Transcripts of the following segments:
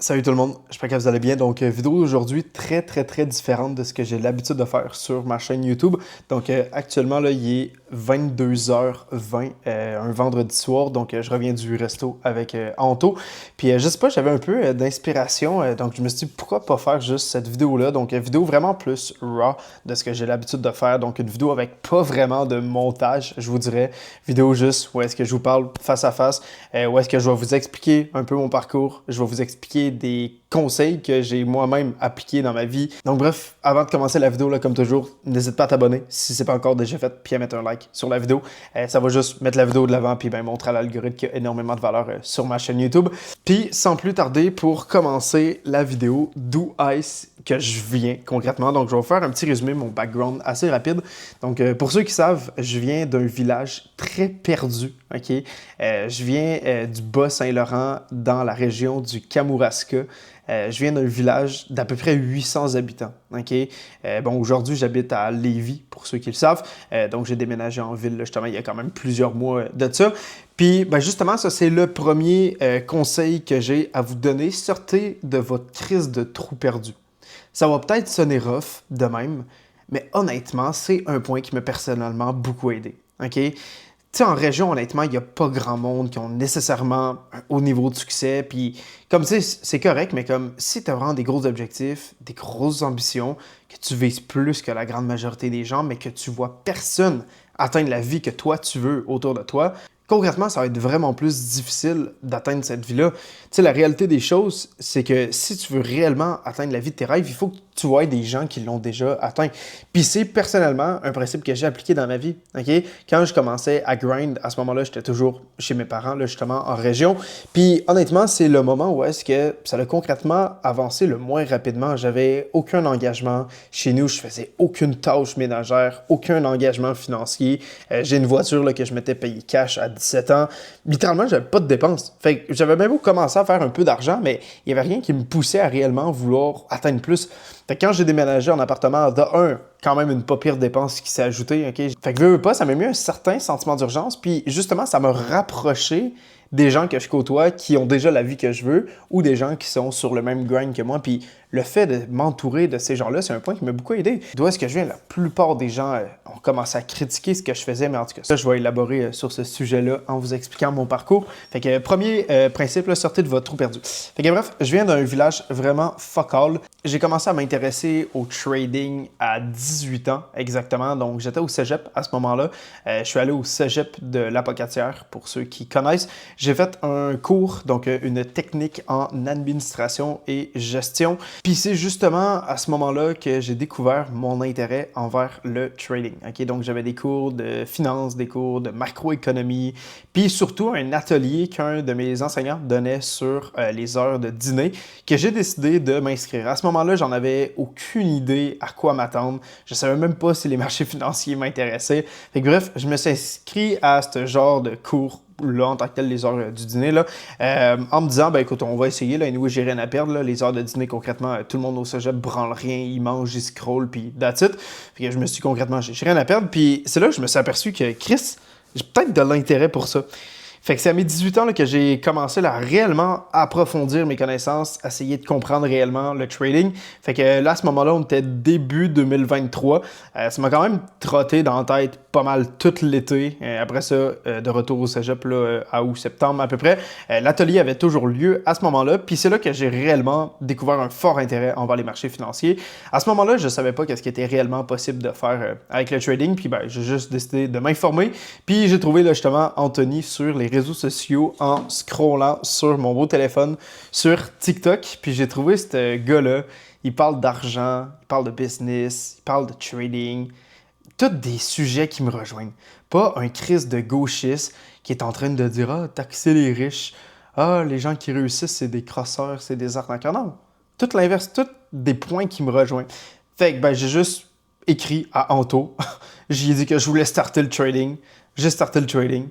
Salut tout le monde, j'espère que vous allez bien. Donc, vidéo aujourd'hui très différente de ce que j'ai l'habitude de faire sur ma chaîne YouTube. Donc, actuellement, là, il est 22h20, un vendredi soir. Donc, je reviens du resto avec Anto. Puis, je sais pas, j'avais un peu d'inspiration. Donc, je me suis dit, pourquoi pas faire juste cette vidéo-là? Donc, une vidéo vraiment plus raw de ce que j'ai l'habitude de faire. Donc, une vidéo avec pas vraiment de montage, je vous dirais. Vidéo juste où est-ce que je vous parle face à face, où est-ce que je vais vous expliquer un peu mon parcours. Je vais vous expliquer des conseils que j'ai moi-même appliqués dans ma vie. Donc bref, avant de commencer la vidéo, là, comme toujours, n'hésite pas à t'abonner si c'est pas encore déjà fait, puis à mettre un like sur la vidéo. Ça va juste mettre la vidéo de l'avant, puis ben, montrer à l'algorithme qu'il y a énormément de valeur sur ma chaîne YouTube. Puis sans plus tarder, pour commencer la vidéo, d'où est-ce que je viens concrètement. Donc je vais vous faire un petit résumé, mon background assez rapide. Donc pour ceux qui savent, je viens d'un village très perdu, ok? Je viens du Bas-Saint-Laurent, dans la région du Kamouraska. Je viens d'un village d'à peu près 800 habitants. Okay? Bon, aujourd'hui, j'habite à Lévis, pour ceux qui le savent. Donc, j'ai déménagé en ville, là, justement, il y a quand même plusieurs mois de ça. Puis, ben, justement, ça, c'est le premier conseil que j'ai à vous donner. Sortez de votre crise de trou perdu. Ça va peut-être sonner rough de même, mais honnêtement, c'est un point qui m'a personnellement beaucoup aidé. OK? Tu sais, en région, honnêtement, il n'y a pas grand monde qui ont nécessairement un haut niveau de succès. Puis, comme tu sais, c'est correct, mais comme si tu as vraiment des gros objectifs, des grosses ambitions, que tu vises plus que la grande majorité des gens, mais que tu vois personne atteindre la vie que toi tu veux autour de toi, concrètement, ça va être vraiment plus difficile d'atteindre cette vie-là. Tu sais, la réalité des choses, c'est que si tu veux réellement atteindre la vie de tes rêves, il faut que tu vois des gens qui l'ont déjà atteint. Puis c'est personnellement un principe que j'ai appliqué dans ma vie. OK? Quand je commençais à grind, à ce moment-là, j'étais toujours chez mes parents, là, justement, en région. Puis honnêtement, c'est le moment où est-ce que ça a concrètement avancé le moins rapidement. J'avais aucun engagement chez nous, je faisais aucune tâche ménagère, aucun engagement financier. J'ai une voiture là, que je m'étais payé cash à 17 ans. Littéralement, j'avais pas de dépenses. Fait que j'avais même beau commencer à faire un peu d'argent, mais il y avait rien qui me poussait à réellement vouloir atteindre plus. Fait que quand j'ai déménagé en appartement, de un, quand même une pas pire dépense qui s'est ajoutée, ok? Fait que veux pas, ça m'a mis un certain sentiment d'urgence, puis justement, ça m'a rapproché des gens que je côtoie qui ont déjà la vie que je veux ou des gens qui sont sur le même grind que moi. Puis le fait de m'entourer de ces gens-là, c'est un point qui m'a beaucoup aidé. D'où est-ce que je viens? La plupart des gens ont commencé à critiquer ce que je faisais, mais en tout cas, ça, je vais élaborer sur ce sujet-là en vous expliquant mon parcours. Fait que premier principe, là, sortez de votre trou perdu. Fait que bref, je viens d'un village vraiment fuck all. J'ai commencé à m'intéresser au trading à 18 ans exactement. Donc j'étais au cégep à ce moment-là. Je suis allé au cégep de l'Apocatière, pour ceux qui connaissent. J'ai fait un cours, donc une technique en administration et gestion. Puis c'est justement à ce moment-là que j'ai découvert mon intérêt envers le trading. Okay? Donc j'avais des cours de finance, des cours de macroéconomie, puis surtout un atelier qu'un de mes enseignants donnait sur les heures de dîner que j'ai décidé de m'inscrire. À ce moment-là, j'en avais aucune idée à quoi m'attendre. Je savais même pas si les marchés financiers m'intéressaient. Fait que bref, je me suis inscrit à ce genre de cours là, en tant que tel, les heures du dîner, là, en me disant, ben écoute, on va essayer, là, anyway, j'ai rien à perdre, là, les heures de dîner, concrètement, tout le monde au cégep branle rien, il mange, il scroll, puis that's it. Fait que je me suis dit, concrètement, j'ai rien à perdre, puis c'est là que je me suis aperçu que, Chris, j'ai peut-être de l'intérêt pour ça. Fait que c'est à mes 18 ans là, que j'ai commencé là, à réellement approfondir mes connaissances, essayer de comprendre réellement le trading. Fait que là, à ce moment-là, on était début 2023. Ça m'a quand même trotté dans la tête pas mal tout l'été. Après ça, de retour au cégep là, à août-septembre à peu près. L'atelier avait toujours lieu à ce moment-là. Puis c'est là que j'ai réellement découvert un fort intérêt envers les marchés financiers. À ce moment-là, je savais pas qu'est-ce qui était réellement possible de faire avec le trading. Puis ben, j'ai juste décidé de m'informer. Puis j'ai trouvé là, justement Anthony sur les réseaux sociaux en scrollant sur mon beau téléphone sur TikTok. Puis j'ai trouvé ce gars-là. Il parle d'argent, il parle de business, il parle de trading. Tous des sujets qui me rejoignent. Pas un Christ de gauchiste qui est en train de dire « Ah, taxer les riches. Ah, les gens qui réussissent, c'est des crosseurs, c'est des arnaqueurs. » Non, tout l'inverse, tous des points qui me rejoignent. Fait que ben, j'ai juste écrit à Anto. J'ai dit que je voulais starter le trading. J'ai starté le trading.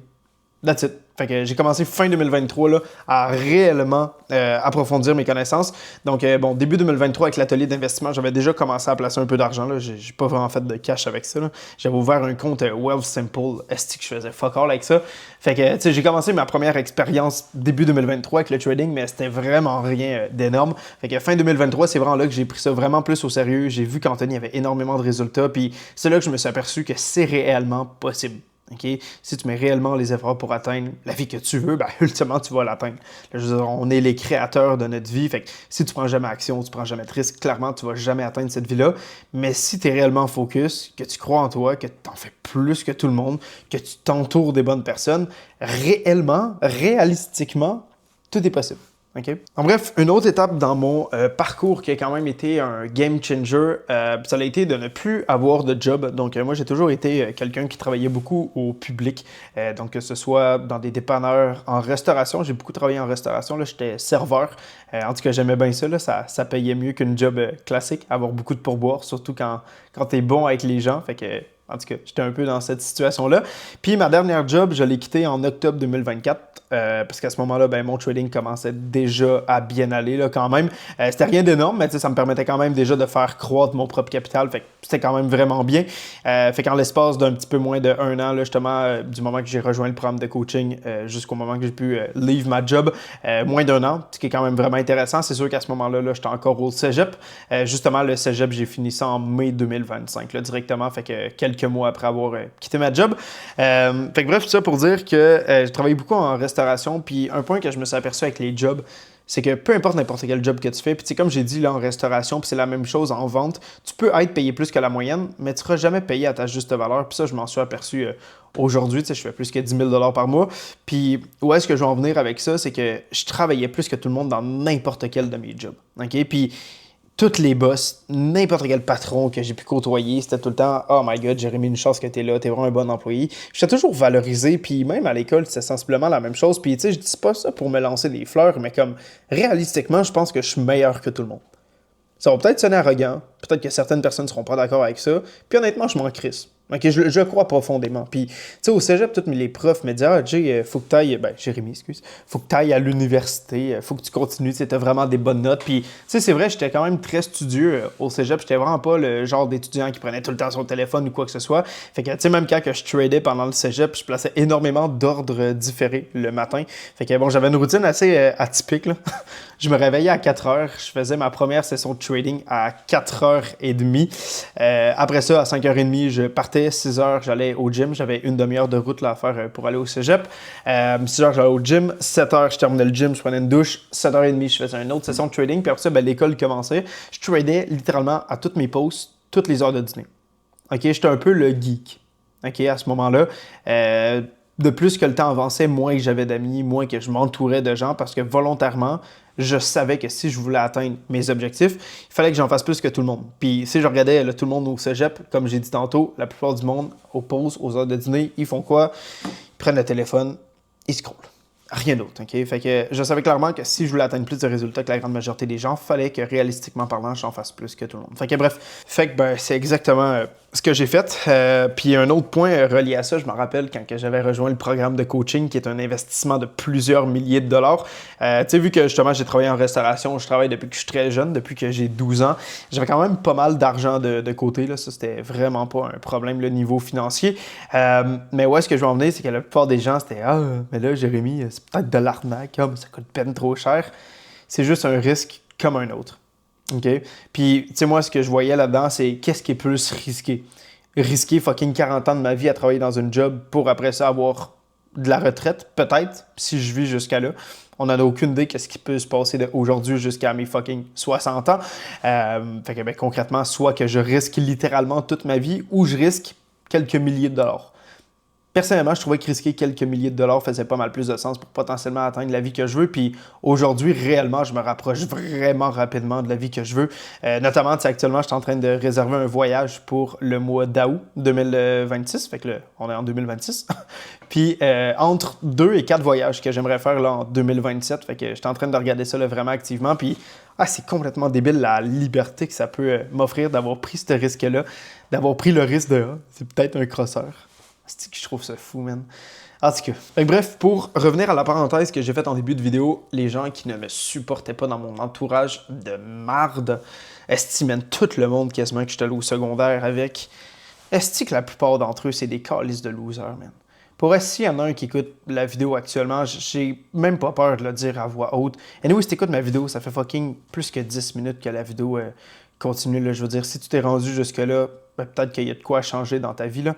That's it. Fait que j'ai commencé fin 2023 là, à réellement approfondir mes connaissances. Donc, bon, début 2023, avec l'atelier d'investissement, j'avais déjà commencé à placer un peu d'argent. Là. J'ai pas vraiment fait de cash avec ça. Là. J'avais ouvert un compte Wealthsimple. Est-ce que je faisais fuck all avec ça? Fait que, tu sais, j'ai commencé ma première expérience début 2023 avec le trading, mais c'était vraiment rien d'énorme. Fait que fin 2023, c'est vraiment là que j'ai pris ça vraiment plus au sérieux. J'ai vu qu'Anthony avait énormément de résultats. Puis c'est là que je me suis aperçu que c'est réellement possible. Okay? Si tu mets réellement les efforts pour atteindre la vie que tu veux, ben, ultimement, tu vas l'atteindre. Là, je veux dire, on est les créateurs de notre vie. Fait que si tu prends jamais action, tu prends jamais de risque, clairement, tu vas jamais atteindre cette vie-là. Mais si tu es réellement focus, que tu crois en toi, que tu en fais plus que tout le monde, que tu t'entoures des bonnes personnes, réellement, réalistiquement, tout est possible. Okay? En bref, une autre étape dans mon parcours qui a quand même été un game changer, ça a été de ne plus avoir de job. Donc, moi, j'ai toujours été quelqu'un qui travaillait beaucoup au public. Donc, que ce soit dans des dépanneurs, en restauration. J'ai beaucoup travaillé en restauration. Là, j'étais serveur. En tout cas, j'aimais bien ça. Là, ça payait mieux qu'une job classique. Avoir beaucoup de pourboire, surtout quand tu es bon avec les gens. Fait que, en tout cas, j'étais un peu dans cette situation-là. Puis ma dernière job, je l'ai quittée en octobre 2024 parce qu'à ce moment-là, ben, mon trading commençait déjà à bien aller là, quand même. C'était rien d'énorme, mais ça me permettait quand même déjà de faire croître mon propre capital. Fait que c'était quand même vraiment bien. Fait qu'en l'espace d'un petit peu moins de 1 an, là, justement, du moment que j'ai rejoint le programme de coaching jusqu'au moment que j'ai pu leave ma job, moins d'1 an, ce qui est quand même vraiment intéressant. C'est sûr qu'à ce moment-là, là, j'étais encore au cégep. Justement, le cégep, j'ai fini ça en mai 2025 là, directement. Fait que quelques mois après avoir quitté ma job. Fait que bref, tout ça pour dire que j'ai travaillé beaucoup en restauration. Puis un point que je me suis aperçu avec les jobs, c'est que peu importe n'importe quel job que tu fais, puis comme j'ai dit là en restauration, puis c'est la même chose en vente, tu peux être payé plus que la moyenne, mais tu ne seras jamais payé à ta juste valeur. Puis ça, je m'en suis aperçu aujourd'hui, je fais plus que 10 000 $ par mois. Puis où est-ce que je vais en venir avec ça, c'est que je travaillais plus que tout le monde dans n'importe quel de mes jobs. OK? Puis toutes les boss, n'importe quel patron que j'ai pu côtoyer, c'était tout le temps « Oh my God, Jérémy, une chance que t'es là, t'es vraiment un bon employé. » J'étais toujours valorisé, puis même à l'école, c'était sensiblement la même chose. Puis tu sais, je dis pas ça pour me lancer des fleurs, mais comme réalistiquement, je pense que je suis meilleur que tout le monde. Ça va peut-être sonner arrogant, peut-être que certaines personnes ne seront pas d'accord avec ça, puis honnêtement, je m'en crisse. Okay, je crois profondément. Puis, tu sais, au cégep, tous les profs me disaient « Ah, Jay, faut que tu ailles... » Ben, Jérémy, excuse. « Faut que tu ailles à l'université, faut que tu continues, tu as vraiment des bonnes notes. » Puis, tu sais, c'est vrai, j'étais quand même très studieux au cégep. J'étais vraiment pas le genre d'étudiant qui prenait tout le temps son téléphone ou quoi que ce soit. Fait que, tu sais, même quand que je tradais pendant le cégep, je plaçais énormément d'ordres différés le matin. Fait que, bon, j'avais une routine assez atypique, là. Je me réveillais à 4 heures. Je faisais ma première session de trading à 4h30. Après ça, à 5h30, je partais. 6 heures, j'allais au gym. J'avais une demi-heure de route là, à faire pour aller au cégep. 6 heures, j'allais au gym. 7 heures, je terminais le gym, je prenais une douche. 7h30, je faisais une autre session de trading. Puis après ça, ben, l'école commençait. Je tradais littéralement à toutes mes pauses, toutes les heures de dîner. OK, j'étais un peu le geek. OK, à ce moment-là. De plus que le temps avançait, moins que j'avais d'amis, moins que je m'entourais de gens parce que volontairement, je savais que si je voulais atteindre mes objectifs, il fallait que j'en fasse plus que tout le monde. Puis si je regardais là, tout le monde au cégep, comme j'ai dit tantôt, la plupart du monde, aux pauses, aux heures de dîner, ils font quoi? Ils prennent le téléphone, ils scrollent. Rien d'autre, OK? Fait que je savais clairement que si je voulais atteindre plus de résultats que la grande majorité des gens, il fallait que réalistiquement parlant, j'en fasse plus que tout le monde. Fait que bref, ben, c'est exactement ce que j'ai fait. Puis un autre point relié à ça, je me rappelle quand j'avais rejoint le programme de coaching qui est un investissement de plusieurs milliers de dollars. Tu sais, vu que justement j'ai travaillé en restauration, je travaille depuis que je suis très jeune, depuis que j'ai 12 ans, j'avais quand même pas mal d'argent de côté. Là. Ça, c'était vraiment pas un problème, le niveau financier. Mais où est-ce que je vais en venir, c'est que la plupart des gens, c'était « Ah, mais là, Jérémy, c'est peut-être de l'arnaque, ah, mais ça coûte peine trop cher. » C'est juste un risque comme un autre. OK? Puis, tu sais, moi, ce que je voyais là-dedans, c'est qu'est-ce qui est plus risqué? Risquer fucking 40 ans de ma vie à travailler dans une job pour après ça avoir de la retraite, peut-être, si je vis jusqu'à là. On n'en a aucune idée qu'est-ce qui peut se passer d'aujourd'hui jusqu'à mes fucking 60 ans. Fait que, ben, concrètement, soit que je risque littéralement toute ma vie ou je risque quelques milliers de dollars. Personnellement, je trouvais que risquer quelques milliers de dollars faisait pas mal plus de sens pour potentiellement atteindre la vie que je veux. Puis aujourd'hui, réellement, je me rapproche vraiment rapidement de la vie que je veux. Notamment, actuellement, je suis en train de réserver un voyage pour le mois d'août 2026. Fait que là, on est en 2026. Puis entre 2 et 4 voyages que j'aimerais faire là, en 2027. Fait que je suis en train de regarder ça là, vraiment activement. Puis c'est complètement débile la liberté que ça peut m'offrir d'avoir pris ce risque-là, d'avoir pris le risque de c'est peut-être un crosseur. C'est que je trouve ça fou, man. En tout cas. Fait que bref, pour revenir à la parenthèse que j'ai faite en début de vidéo, les gens qui ne me supportaient pas dans mon entourage de marde, estiment tout le monde quasiment que j'étais allé au secondaire avec. Est-ce que la plupart d'entre eux, c'est des calices de losers, man? Pour être s'il y en a un qui écoute la vidéo actuellement, j'ai même pas peur de le dire à voix haute. Et nous, si t'écoutes ma vidéo, ça fait fucking plus que 10 minutes que la vidéo continue. Là. Je veux dire, si tu t'es rendu jusque-là, ben, peut-être qu'il y a de quoi changer dans ta vie. Là.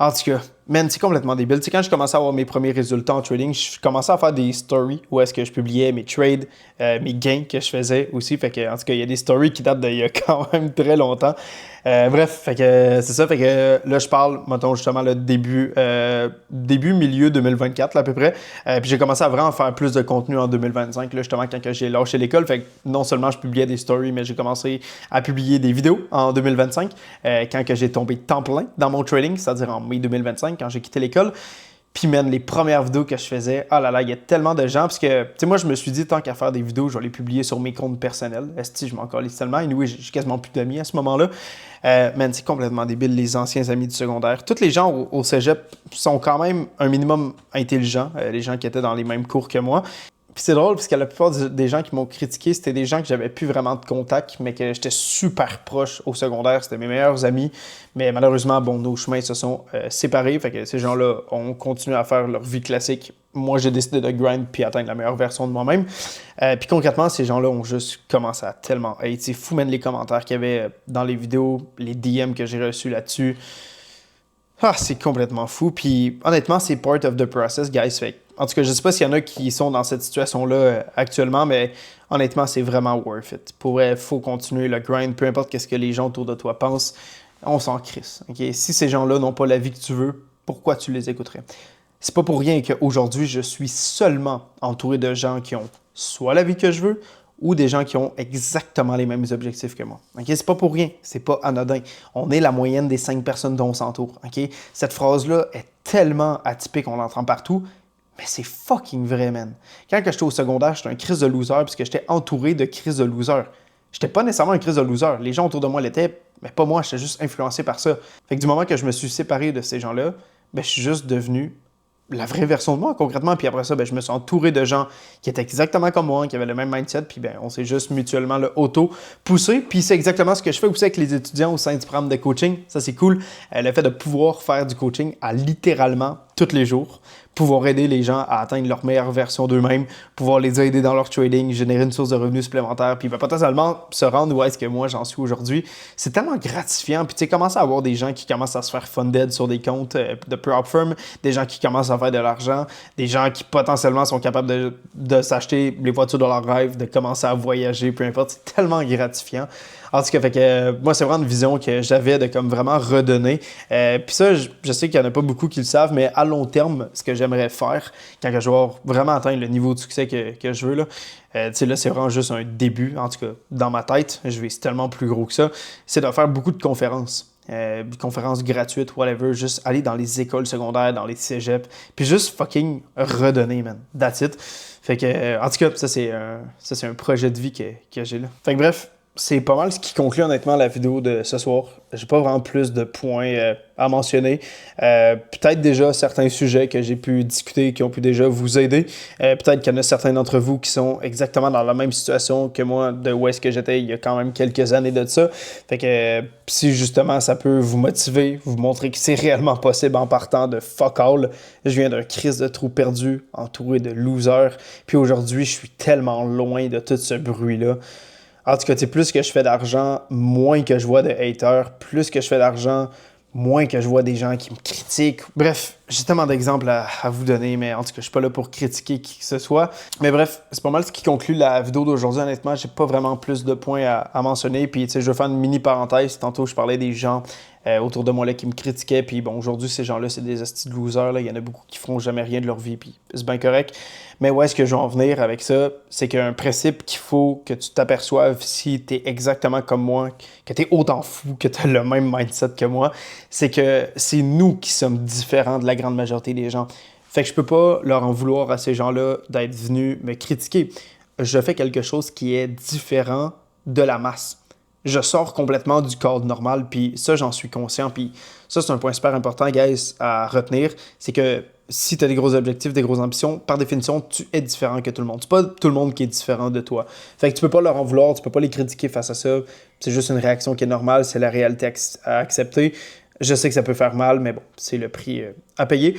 En tout cas, man, c'est complètement débile. Tu sais, quand je commençais à avoir mes premiers résultats en trading, je commençais à faire des stories où est-ce que je publiais mes trades, mes gains que je faisais aussi. Fait que, en tout cas, il y a des stories qui datent d'il y a quand même très longtemps. Bref, fait que c'est ça. Fait que là, je parle, mettons, justement, le milieu 2024, là, à peu près. Puis j'ai commencé à vraiment faire plus de contenu en 2025, là, justement, quand j'ai lâché l'école. Fait que non seulement je publiais des stories, mais j'ai commencé à publier des vidéos en 2025, quand que j'ai tombé temps plein dans mon trading, c'est-à-dire en mai 2025, quand j'ai quitté l'école. Puis, man, les premières vidéos que je faisais, oh là là, il y a tellement de gens. Parce que, tu sais, moi, je me suis dit, tant qu'à faire des vidéos, je vais les publier sur mes comptes personnels. Esti, je m'en calisse tellement. Et oui, j'ai quasiment plus d'amis à ce moment-là. Man, c'est complètement débile, les anciens amis du secondaire. Tous les gens au cégep sont quand même un minimum intelligents, les gens qui étaient dans les mêmes cours que moi. Puis c'est drôle, parce que la plupart des gens qui m'ont critiqué, c'était des gens que j'avais plus vraiment de contact, mais que j'étais super proche au secondaire. C'était mes meilleurs amis. Mais malheureusement, bon, nos chemins se sont séparés. Fait que ces gens-là ont continué à faire leur vie classique. Moi, j'ai décidé de grind puis atteindre la meilleure version de moi-même. Puis concrètement, ces gens-là ont juste commencé à tellement hate. C'est fou, même les commentaires qu'il y avait dans les vidéos, les DM que j'ai reçus là-dessus. Ah, c'est complètement fou. Puis honnêtement, c'est part of the process, guys. Fait en tout cas, je sais pas s'il y en a qui sont dans cette situation-là actuellement, mais honnêtement, c'est vraiment worth it. Pour vrai, faut continuer le grind, peu importe ce que les gens autour de toi pensent, on s'en crisse. Okay? Si ces gens-là n'ont pas la vie que tu veux, pourquoi tu les écouterais? C'est pas pour rien qu'aujourd'hui, je suis seulement entouré de gens qui ont soit la vie que je veux, ou des gens qui ont exactement les mêmes objectifs que moi. Okay? C'est pas pour rien, c'est pas anodin. On est la moyenne des 5 personnes dont on s'entoure. Okay? Cette phrase-là est tellement atypique, on l'entend partout, mais c'est fucking vrai, man. Quand j'étais au secondaire, j'étais un crise de loser puisque j'étais entouré de crises de losers. J'étais pas nécessairement un crise de loser. Les gens autour de moi l'étaient, mais pas moi, j'étais juste influencé par ça. Fait que du moment que je me suis séparé de ces gens-là, ben, je suis juste devenu la vraie version de moi, concrètement. Puis après ça, ben, je me suis entouré de gens qui étaient exactement comme moi, qui avaient le même mindset. Puis ben, on s'est juste mutuellement le auto-poussé. Puis c'est exactement ce que je fais aussi avec les étudiants au sein du programme de coaching. Ça, c'est cool. Le fait de pouvoir faire du coaching à littéralement tous les jours. Pouvoir aider les gens à atteindre leur meilleure version d'eux-mêmes, pouvoir les aider dans leur trading, générer une source de revenus supplémentaire, puis potentiellement se rendre où est-ce que moi j'en suis aujourd'hui. C'est tellement gratifiant. Puis tu sais, commencer à avoir des gens qui commencent à se faire funded sur des comptes de prop firm, des gens qui commencent à faire de l'argent, des gens qui potentiellement sont capables de s'acheter les voitures de leur rêve, de commencer à voyager, peu importe. C'est tellement gratifiant. En tout cas, fait que, moi, c'est vraiment une vision que j'avais de comme vraiment redonner. Puis ça, je sais qu'il n'y en a pas beaucoup qui le savent, mais à long terme, ce que j'aimerais faire, quand je vais avoir vraiment atteindre le niveau de succès que je veux, là, tu sais, là, c'est vraiment juste un début. En tout cas, dans ma tête, je vais tellement plus gros que ça. C'est de faire beaucoup de conférences. Conférences gratuites, whatever, juste aller dans les écoles secondaires, dans les cégeps, puis juste fucking redonner, man. That's it. Fait que, en tout cas, ça, c'est un projet de vie que j'ai là. Fait que bref, c'est pas mal ce qui conclut honnêtement la vidéo de ce soir. J'ai pas vraiment plus de points à mentionner. Peut-être déjà certains sujets que j'ai pu discuter qui ont pu déjà vous aider. Peut-être qu'il y en a certains d'entre vous qui sont exactement dans la même situation que moi de où est-ce que j'étais il y a quand même quelques années de ça. Fait que si justement ça peut vous motiver, vous montrer que c'est réellement possible en partant de fuck all. Je viens d'un crise de trou perdu, entouré de losers. Puis aujourd'hui, je suis tellement loin de tout ce bruit-là. En tout cas, plus que je fais d'argent, moins que je vois de haters. Plus que je fais d'argent, moins que je vois des gens qui me critiquent. Bref, j'ai tellement d'exemples à vous donner, mais en tout cas, je suis pas là pour critiquer qui que ce soit. Mais bref, c'est pas mal ce qui conclut la vidéo d'aujourd'hui. Honnêtement, j'ai pas vraiment plus de points à mentionner. Puis, tu sais, je vais faire une mini parenthèse. Tantôt, je parlais des gens autour de moi là qui me critiquaient. Puis bon, aujourd'hui, ces gens-là, c'est des hosties de losers. Là. Il y en a beaucoup qui feront jamais rien de leur vie. Puis c'est bien correct. Mais où est-ce que je vais en venir avec ça? C'est qu'il y a un principe qu'il faut que tu t'aperçoives si tu es exactement comme moi, que tu es autant fou, que tu as le même mindset que moi. C'est que c'est nous qui sommes différents de la grande majorité des gens. Fait que je peux pas leur en vouloir à ces gens-là d'être venus me critiquer. Je fais quelque chose qui est différent de la masse. je sors complètement du cadre normal, puis ça, j'en suis conscient, puis ça, c'est un point super important, guys, à retenir, c'est que si tu as des gros objectifs, des grosses ambitions, par définition, tu es différent que tout le monde. C'est pas tout le monde qui est différent de toi. Fait que tu peux pas leur en vouloir, tu peux pas les critiquer face à ça. C'est juste une réaction qui est normale, c'est la réalité à accepter. Je sais que ça peut faire mal, mais bon, c'est le prix à payer.